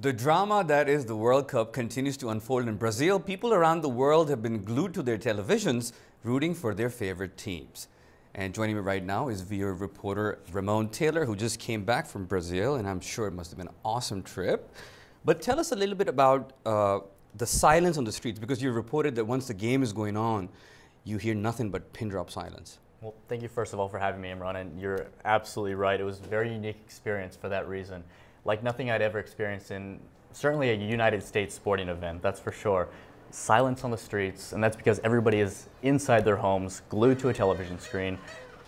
The drama that is the World Cup continues to unfold in Brazil. People around the world have been glued to their televisions, rooting for their favorite teams. And joining me right now is VOA reporter Ramon Taylor, who just came back from Brazil, and I'm sure it must have been an awesome trip. But tell us a little bit about the silence on the streets, because you reported that once the game is going on, you hear nothing but pin drop silence. Well, thank you first of all for having me, Ramon, and you're absolutely right. It was a very unique experience for that reason. Like nothing I'd ever experienced in certainly a United States sporting event, that's for sure. Silence on the streets, and that's because everybody is inside their homes, glued to a television screen,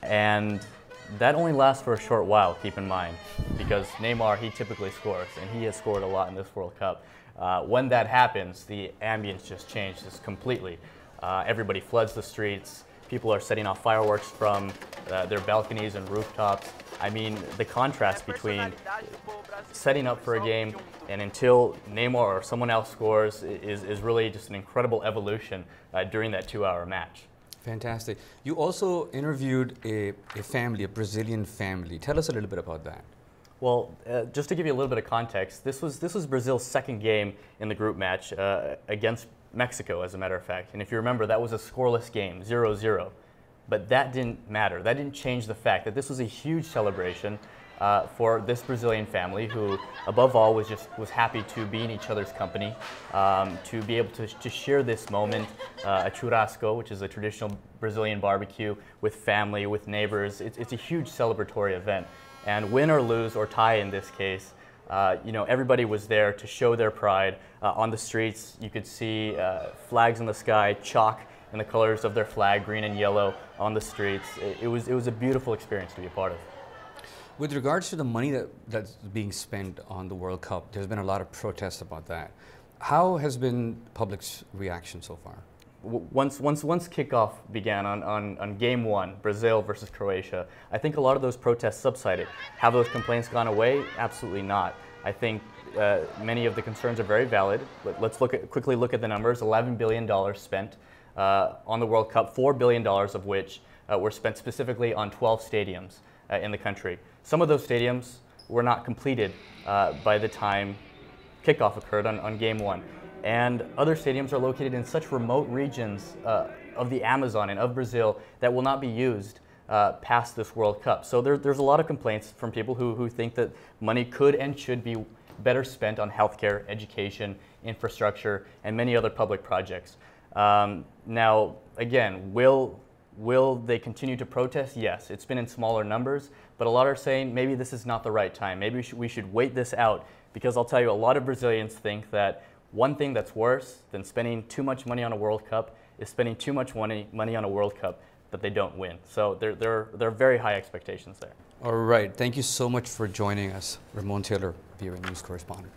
and that only lasts for a short while, keep in mind, because Neymar, he typically scores, and he has scored a lot in this World Cup. When that happens, the ambience just changes completely. Everybody floods the streets. People are setting off fireworks from their balconies and rooftops. I mean, the contrast between setting up for a game and until Neymar or someone else scores is really just an incredible evolution during that 2-hour match. Fantastic. You also interviewed a family, a Brazilian family. Tell us a little bit about that. Well, just to give you a little bit of context, this was Brazil's second game in the group match against Mexico, as a matter of fact. And if you remember, that was a scoreless game, 0-0. But that didn't matter. That didn't change the fact that this was a huge celebration for this Brazilian family, who, above all, was happy to be in each other's company, to be able to share this moment, a churrasco, which is a traditional Brazilian barbecue, with family, with neighbors. It's a huge celebratory event. And win or lose, or tie in this case, everybody was there to show their pride. On the streets, you could see flags in the sky, chalk in the colors of their flag, green and yellow, on the streets. It was a beautiful experience to be a part of. With regards to the money that's being spent on the World Cup, there's been a lot of protests about that. How has been public's reaction so far? Once kickoff began on game one, Brazil versus Croatia, I think a lot of those protests subsided. Have those complaints gone away? Absolutely not. I think many of the concerns are very valid. Let's quickly look at the numbers. $11 billion spent on the World Cup, $4 billion of which were spent specifically on 12 stadiums in the country. Some of those stadiums were not completed by the time kickoff occurred on game one. And other stadiums are located in such remote regions of the Amazon and of Brazil that will not be used past this World Cup. So there's a lot of complaints from people who think that money could and should be better spent on healthcare, education, infrastructure, and many other public projects. Now, again, will they continue to protest? Yes, it's been in smaller numbers, but a lot are saying maybe this is not the right time. Maybe we should wait this out, because I'll tell you, a lot of Brazilians think that one thing that's worse than spending too much money on a World Cup is spending too much money on a World Cup that they don't win. So there are very high expectations there. All right. Thank you so much for joining us, Ramon Taylor, VOA News correspondent.